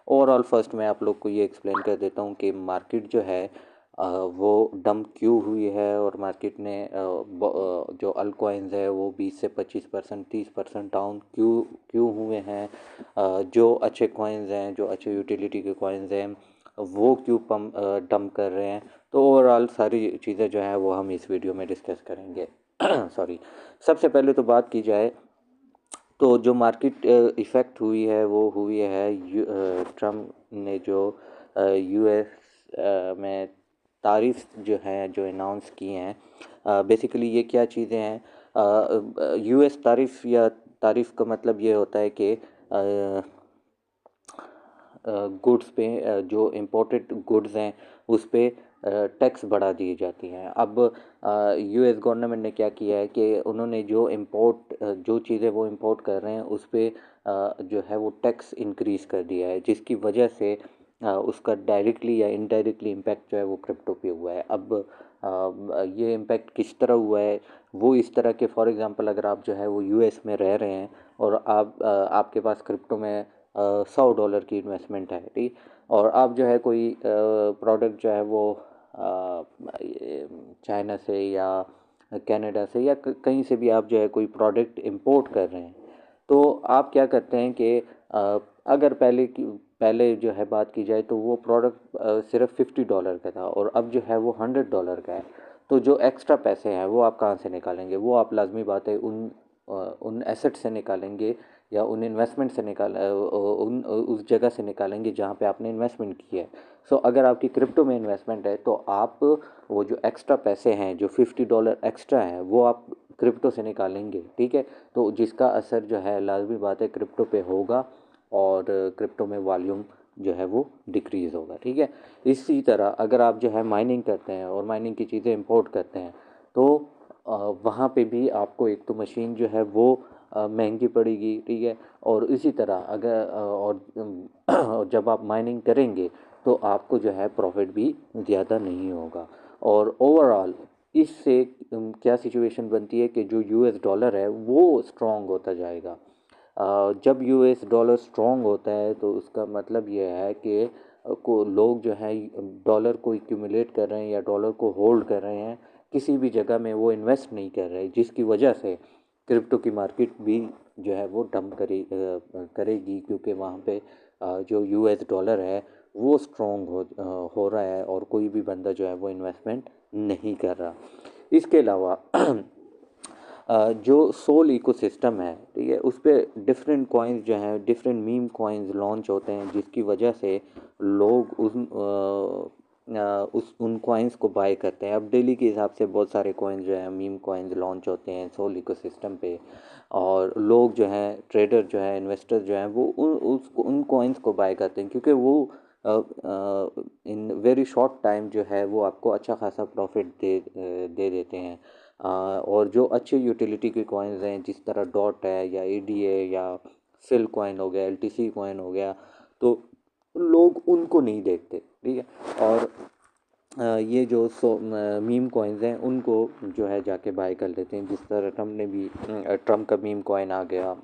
Overall first मैं आप लोग को ये एक्सप्लेन कर देता हूँ कि मार्केट जो है वो डंप क्यों हुई है, और मार्केट ने जो अल्टकॉइन्स है वो 20 से 25%, 30% डाउन क्यों क्यों हुए हैं। जो अच्छे कॉइन्स हैं, जो अच्छे यूटिलिटी के कॉइन्स हैं, वो क्यों डंप कर रहे हैं। तो ओवरऑल सारी चीज़ें जो हैं वो हम इस वीडियो में डिस्कस करेंगे। सॉरी। सबसे पहले तो बात की जाए तो जो मार्केट इफ़ेक्ट हुई है वो हुई है ट्रम्प ने जो यूएस में तारीफ जो हैं जो अनाउंस किए हैं। बेसिकली ये क्या चीज़ें हैं, यूएस तारीफ या तारीफ का मतलब ये होता है कि गुड्स पे जो इम्पोर्टेड गुड्स हैं उस पे टैक्स बढ़ा दी जाती हैं। अब यूएस गवर्नमेंट ने क्या किया है कि उन्होंने जो चीज़ें वो इंपोर्ट कर रहे हैं उस पे जो है वो टैक्स इंक्रीज़ कर दिया है, जिसकी वजह से उसका डायरेक्टली या इनडायरेक्टली इम्पैक्ट जो है वो क्रिप्टो पे हुआ है। अब ये इम्पैक्ट किस तरह हुआ है, वो इस तरह के, फॉर एग्जांपल अगर आप जो है वो यूएस में रह रहे हैं और आपके पास क्रिप्टो में $100 की इन्वेस्टमेंट है, ठीक। और आप जो है कोई प्रोडक्ट जो है वो चाइना से या कनाडा से या कहीं से भी आप जो है कोई प्रोडक्ट इंपोर्ट कर रहे हैं, तो आप क्या करते हैं कि अगर पहले जो है बात की जाए तो वो प्रोडक्ट सिर्फ $50 का था और अब जो है वो $100 का है। तो जो एक्स्ट्रा पैसे हैं वो आप कहाँ से निकालेंगे? वो आप लाजमी बात है उन एसेट से निकालेंगे या उन इन्वेस्टमेंट से उस जगह से निकालेंगे जहाँ पे आपने इन्वेस्टमेंट की है। सो अगर आपकी क्रिप्टो में इन्वेस्टमेंट है तो आप वो जो एक्स्ट्रा पैसे हैं, जो $50 एक्स्ट्रा हैं, वो आप क्रिप्टो से निकालेंगे, ठीक है। तो जिसका असर जो है लाजमी बात है क्रिप्टो पे होगा और क्रिप्टो में वॉल्यूम जो है वो डिक्रीज़ होगा, ठीक है। इसी तरह अगर आप जो है माइनिंग करते हैं और माइनिंग की चीज़ें इंपोर्ट करते हैं तो वहाँ पे भी आपको एक तो मशीन जो है वो महंगी पड़ेगी, ठीक है। और इसी तरह और जब आप माइनिंग करेंगे तो आपको जो है प्रॉफिट भी ज़्यादा नहीं होगा। और ओवरऑल इससे क्या सिचुएशन बनती है कि जो यूएस डॉलर है वो स्ट्रॉन्ग होता जाएगा। जब यूएस डॉलर स्ट्रॉन्ग होता है तो उसका मतलब ये है कि को लोग जो हैं डॉलर को एक्यूमुलेट कर रहे हैं या डॉलर को होल्ड कर रहे हैं, किसी भी जगह में वो इन्वेस्ट नहीं कर रहे, जिसकी वजह से क्रिप्टो की मार्केट भी जो है वो डंप करेगी, क्योंकि वहाँ पे जो यूएस डॉलर है वो स्ट्रॉन्ग हो रहा है और कोई भी बंदा जो है वो इन्वेस्टमेंट नहीं कर रहा। इसके अलावा जो सोल इकोसिस्टम है, ठीक है, उस पर डिफरेंट कॉइन्स जो हैं, डिफरेंट मीम कॉइन्स लॉन्च होते हैं, जिसकी वजह से लोग उन कॉइन्स को बाय करते हैं। अब डेली के हिसाब से बहुत सारे कॉइन्स जो हैं मीम कॉइन्स लॉन्च होते हैं सोल इकोसिस्टम पे, और लोग जो हैं ट्रेडर जो हैं इन्वेस्टर जो हैं वो उन कॉइन्स को बाय करते हैं, क्योंकि वो इन वेरी शॉर्ट टाइम जो है वो आपको अच्छा खासा प्रॉफिट दे देते हैं। और जो अच्छे यूटिलिटी के कॉइन्स हैं जिस तरह डॉट है या एडीए या फिल कॉइन हो गया, एलटीसी कॉइन हो गया, तो लोग उनको नहीं देखते, ठीक है। और ये जो मीम कॉइन्स हैं उनको जो है जाके बाय कर लेते हैं, जिस तरह ट्रम्प का मीम कॉइन आ गया।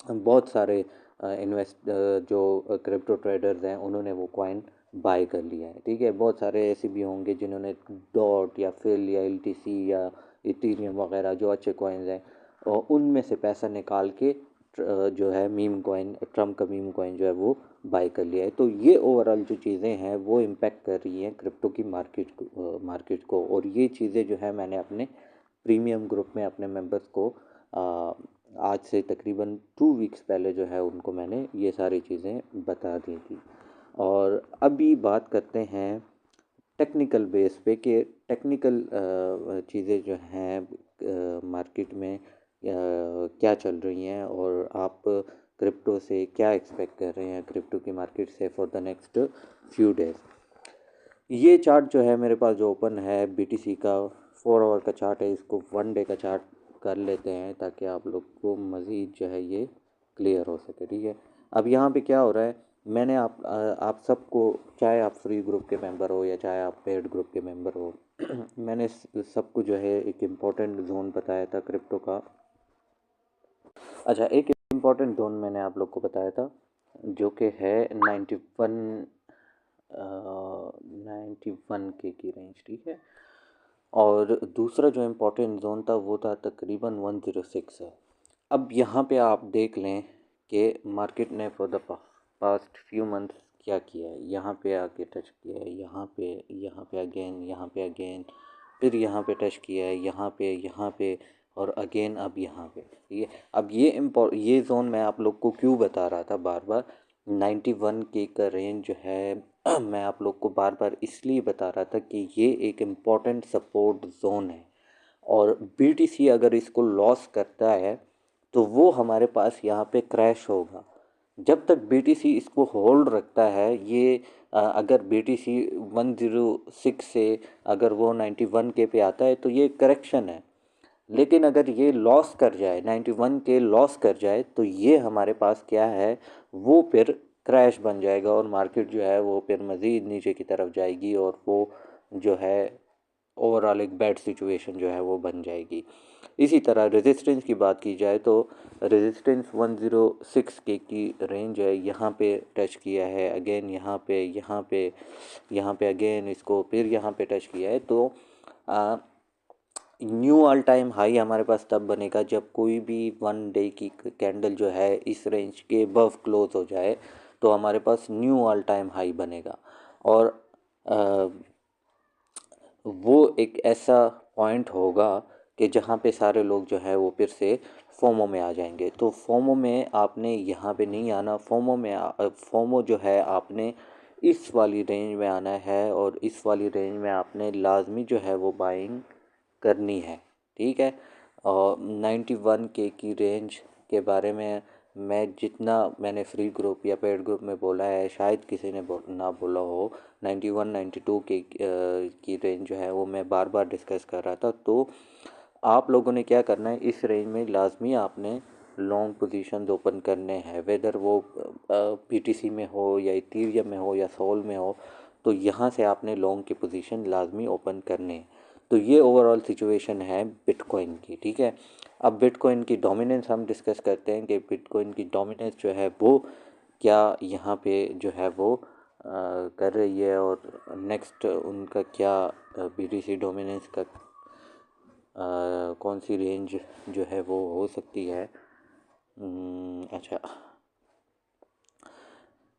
बहुत सारे जो क्रिप्टो ट्रेडर्स हैं उन्होंने वो कॉइन बाय कर लिया है, ठीक है। बहुत सारे ऐसे भी होंगे जिन्होंने डॉट या फिल या एलटीसी या इथेरियम वगैरह जो अच्छे कॉइन्स हैं और उनमें से पैसा निकाल के जो है मीम कॉइन, ट्रम्प का मीम कॉइन जो है वो बाय कर लिया है। तो ये ओवरऑल जो चीज़ें हैं वो इम्पेक्ट कर रही हैं क्रिप्टो की मार्केट को। और ये चीज़ें जो है मैंने अपने प्रीमियम ग्रुप में अपने मेंबर्स को आज से तकरीबन 2 वीक्स पहले जो है उनको मैंने ये सारी चीज़ें बता दी थी। और अभी बात करते हैं टेक्निकल बेस पे कि टेक्निकल चीज़ें जो हैं मार्केट में क्या चल रही हैं और आप क्रिप्टो से क्या एक्सपेक्ट कर रहे हैं, क्रिप्टो की मार्केट से for the next few days. ये चार्ट जो है मेरे पास जो ओपन है बीटीसी का 4 आवर का चार्ट है, इसको 1 डे का चार्ट कर लेते हैं ताकि आप लोग को मज़ीद जो है ये क्लियर हो सके, ठीक है। अब यहाँ पे क्या हो रहा है, मैंने आप सबको, चाहे आप फ्री ग्रुप के मेंबर हो या चाहे आप पेड ग्रुप के मेंबर हो, मैंने सबको जो है एक इम्पोर्टेंट जोन बताया था क्रिप्टो का। अच्छा, एक इम्पॉर्टेंट जोन मैंने आप लोग को बताया था जो कि है 91 की रेंज, ठीक है। और दूसरा जो इम्पोर्टेंट जोन था वो था तकरीबन 106 है। अब यहाँ पे आप देख लें कि मार्केट ने for the past few months क्या किया है। यहाँ पे आके टच किया है, यहाँ पे अगेन, यहाँ पे अगेन, फिर यहाँ पे टच किया है, यहाँ पे और अगेन अब यहाँ पे। ये अब ये जोन मैं आप लोग को क्यों बता रहा था बार बार, 91 के का रेंज जो है मैं आप लोग को बार बार इसलिए बता रहा था कि ये एक इम्पॉर्टेंट सपोर्ट जोन है। और बीटीसी अगर इसको लॉस करता है तो वो हमारे पास यहाँ पे क्रैश होगा। जब तक बीटीसी इसको होल्ड रखता है, ये अगर बीटीसी 106 से अगर वो 91 के पे आता है तो ये करेक्शन है। लेकिन अगर ये लॉस कर जाए, 91 के लॉस कर जाए, तो ये हमारे पास क्या है, वो फिर क्रैश बन जाएगा और मार्केट जो है वो फिर मज़ीद नीचे की तरफ जाएगी और वो जो है ओवरऑल एक बैड सिचुएशन जो है वो बन जाएगी। इसी तरह रेजिस्टेंस की बात की जाए तो रेजिस्टेंस 106 के की रेंज है, यहाँ पे टच किया है, अगेन यहाँ पे अगेन इसको फिर यहाँ पे टच किया है। तो न्यू ऑल टाइम हाई हमारे पास तब बनेगा जब कोई भी 1 डे की कैंडल जो है इस रेंज के अबव क्लोज हो जाए, तो हमारे पास न्यू ऑल टाइम हाई बनेगा। और वो एक ऐसा पॉइंट होगा कि जहाँ पे सारे लोग जो है वो फिर से फोमो में आ जाएंगे। तो फोमो में आपने यहाँ पे नहीं आना, फोमो जो है आपने इस वाली रेंज में आना है और इस वाली रेंज में आपने लाजमी जो है वो बाइंग करनी है, ठीक है। और 91 के की रेंज के बारे में मैं जितना मैंने फ्री ग्रुप या पेड ग्रुप में बोला है, शायद किसी ने ना बोला हो। 91 92 के की रेंज जो है वो मैं बार बार डिस्कस कर रहा था। तो आप लोगों ने क्या करना है, इस रेंज में लाजमी आपने लॉन्ग पोजीशंस ओपन करने हैं, वेदर वो पीटीसी में हो या इथीरियम में हो या सोल में हो। तो यहाँ से आपने लॉन्ग की पोजीशन लाजमी ओपन करने हैं। तो ये ओवरऑल सिचुएशन है बिटकॉइन की, ठीक है। अब बिटकॉइन की डोमिनेंस हम डिस्कस करते हैं कि बिटकॉइन की डोमिनेंस जो है वो क्या यहाँ पे जो है वो कर रही है और नेक्स्ट उनका क्या बीटीसी डोमिनेंस का कौन सी रेंज जो है वो हो सकती है। अच्छा,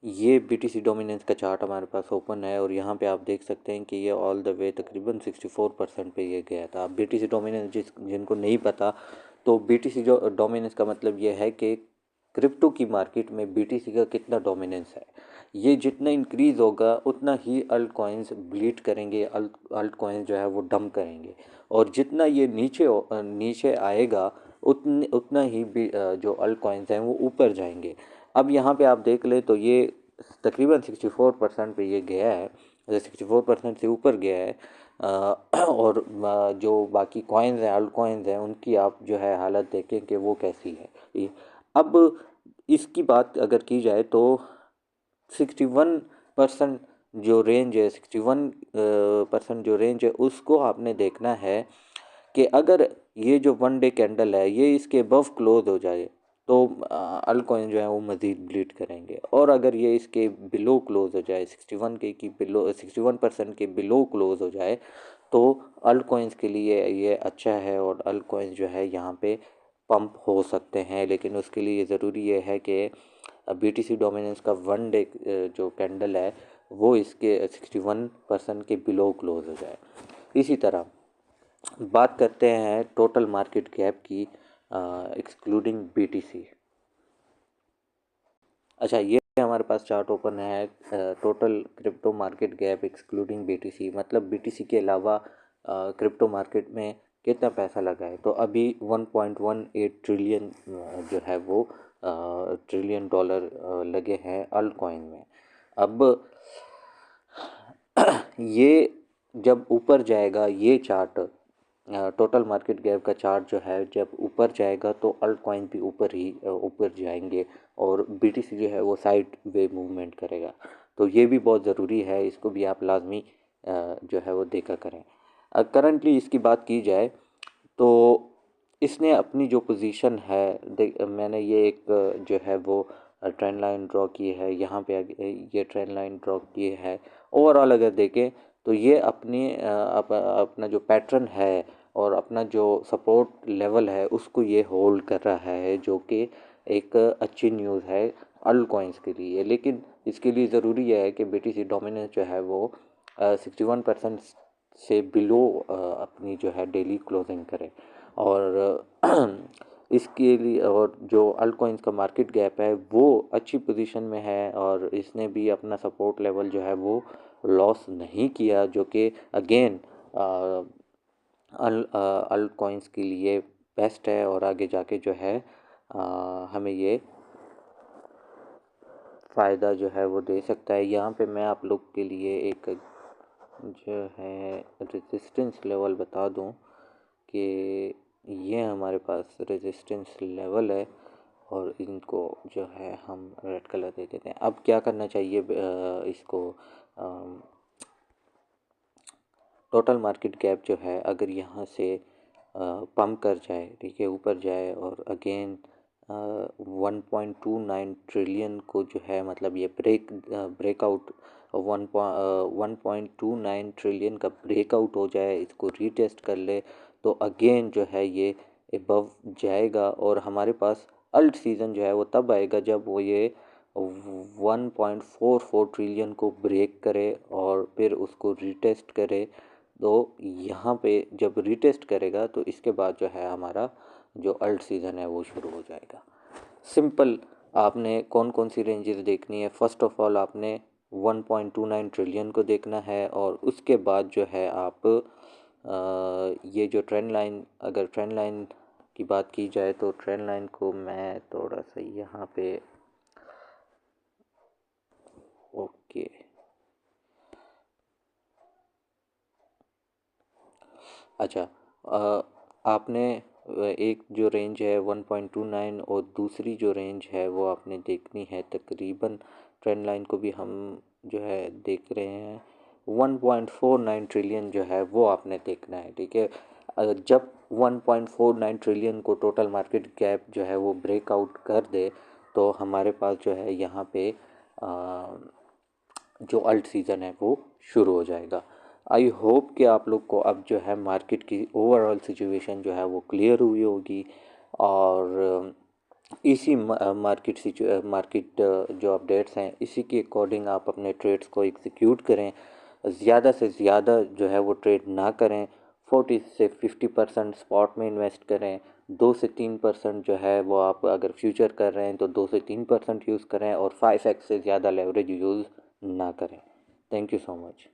ये बीटीसी डोमिनेंस का चार्ट हमारे पास ओपन है और यहाँ पे आप देख सकते हैं कि ये ऑल द वे तकरीबन 64% पे ये गया था। अब बीटीसी डोमिनेंस जिनको नहीं पता, तो बीटीसी जो डोमिनेंस का मतलब ये है कि क्रिप्टो की मार्केट में बीटीसी का कितना डोमिनेंस है। ये जितना इंक्रीज़ होगा उतना ही अल्ट कॉइन्स ब्लीड करेंगे, अल्ट कॉइन्स जो है वो डंप करेंगे। और जितना ये नीचे आएगा उतना ही जो अल्ट कॉइन्स हैं वो ऊपर जाएंगे। अब यहाँ पे आप देख ले तो ये तकरीबन 64% पे ये गया है, 64% से ऊपर गया है। और जो बाकी कॉइन्स हैं, अल्ट कॉइन्स हैं, उनकी आप जो है हालत देखें कि वो कैसी है। अब इसकी बात अगर की जाए तो 61% जो रेंज है, 61% जो रेंज है उसको आपने देखना है कि अगर ये जो 1 डे कैंडल है ये इसके अबव क्लोज हो जाए तो अल्टकॉइन जो है वो मज़ीद ब्लीड करेंगे। और अगर ये इसके बिलो क्लोज हो जाए, 61 के की बिलो 61% के बिलो क्लोज हो जाए, तो अल्ट कॉइन्स के लिए ये अच्छा है और अल्ट कॉइन्स जो है यहाँ पे पंप हो सकते हैं। लेकिन उसके लिए ज़रूरी ये है कि बीटीसी डोमिनेंस का 1 डे जो कैंडल है वो इसके 61% के बिलो क्लोज हो जाए। इसी तरह बात करते हैं टोटल मार्केट कैप की एक्सक्लूडिंग बीटीसी। अच्छा, ये हमारे पास चार्ट ओपन है total crypto market gap excluding BTC, मतलब बीटीसी के अलावा क्रिप्टो मार्केट में कितना पैसा लगा है। तो अभी 1.18 ट्रिलियन जो है वो ट्रिलियन डॉलर लगे हैं अल्ट कॉइन में। अब ये जब ऊपर जाएगा, ये चार्ट टोटल मार्केट गैप का चार्ट जो है जब ऊपर जाएगा तो अल्ट कॉइन भी ऊपर जाएंगे और बीटीसी जो है वो साइड वे मूवमेंट करेगा। तो ये भी बहुत ज़रूरी है, इसको भी आप लाजमी जो है वो देखा करें। करंटली इसकी बात की जाए तो इसने अपनी जो पोजीशन है, मैंने ये एक जो है वो ट्रेंड लाइन ड्रॉ की है, यहाँ पे ये ट्रेंड लाइन ड्रॉ की है। ओवरऑल अगर देखें तो ये अपना जो पैटर्न है और अपना जो सपोर्ट लेवल है उसको ये होल्ड कर रहा है, जो कि एक अच्छी न्यूज़ है अल्ट कॉइन्स के लिए। लेकिन इसके लिए ज़रूरी है कि BTC डोमिनेंस जो है वो 61% से बिलो अपनी जो है डेली क्लोजिंग करे। और इसके लिए और जो अल्ट कॉइन्स का मार्केट गैप है वो अच्छी पोजीशन में है, और इसने भी अपना सपोर्ट लेवल जो है वो लॉस नहीं किया, जो कि अगेन अल्ट कॉइन्स के लिए बेस्ट है और आगे जाके जो है हमें ये फ़ायदा जो है वो दे सकता है। यहाँ पे मैं आप लोग के लिए एक जो है रेजिस्टेंस लेवल बता दूँ कि ये हमारे पास रेजिस्टेंस लेवल है, और इनको जो है हम रेड कलर दे देते हैं। अब क्या करना चाहिए, इसको टोटल मार्केट गैप जो है अगर यहाँ से पम्प कर जाए, ठीक है, ऊपर जाए और अगेन 1.29 ट्रिलियन को जो है मतलब ये ब्रेकआउट 1.29 ट्रिलियन का ब्रेकआउट हो जाए, इसको रीटेस्ट कर ले, तो अगेन जो है ये एबव जाएगा। और हमारे पास अल्ट सीज़न जो है वो तब आएगा जब वो ये 1.44 ट्रिलियन को ब्रेक करे और फिर उसको रीटेस्ट करे। तो यहाँ पे जब रीटेस्ट करेगा तो इसके बाद जो है हमारा जो अल्ट सीज़न है वो शुरू हो जाएगा। सिंपल, आपने कौन कौन सी रेंजेस देखनी है, फर्स्ट ऑफ ऑल आपने 1.29 ट्रिलियन को देखना है, और उसके बाद जो है आप ये जो ट्रेंड लाइन, अगर ट्रेंड लाइन की बात की जाए तो ट्रेंड लाइन को मैं थोड़ा सा यहाँ पे ओके अच्छा, आपने एक जो रेंज है 1.29 और दूसरी जो रेंज है वो आपने देखनी है तकरीबन, ट्रेंड लाइन को भी हम जो है देख रहे हैं 1.49 ट्रिलियन जो है वो आपने देखना है, ठीक है। जब 1.49 ट्रिलियन को टोटल मार्केट गैप जो है वो ब्रेकआउट कर दे तो हमारे पास जो है यहाँ पे जो अल्ट सीज़न है वो शुरू हो जाएगा। आई होप कि आप लोग को अब जो है मार्केट की ओवरऑल सिचुएशन जो है वो क्लियर हुई होगी, और इसी मार्केट जो अपडेट्स हैं इसी के अकॉर्डिंग आप अपने ट्रेड्स को एग्जीक्यूट करें। ज़्यादा से ज़्यादा जो है वो ट्रेड ना करें, 40 से 50% स्पॉट में इन्वेस्ट करें, 2 से 3% जो है वो आप अगर फ्यूचर कर रहे हैं तो 2 से 3% यूज़ करें, और 5x से ज़्यादा लेवरेज यूज़ ना करें। Thank you so much.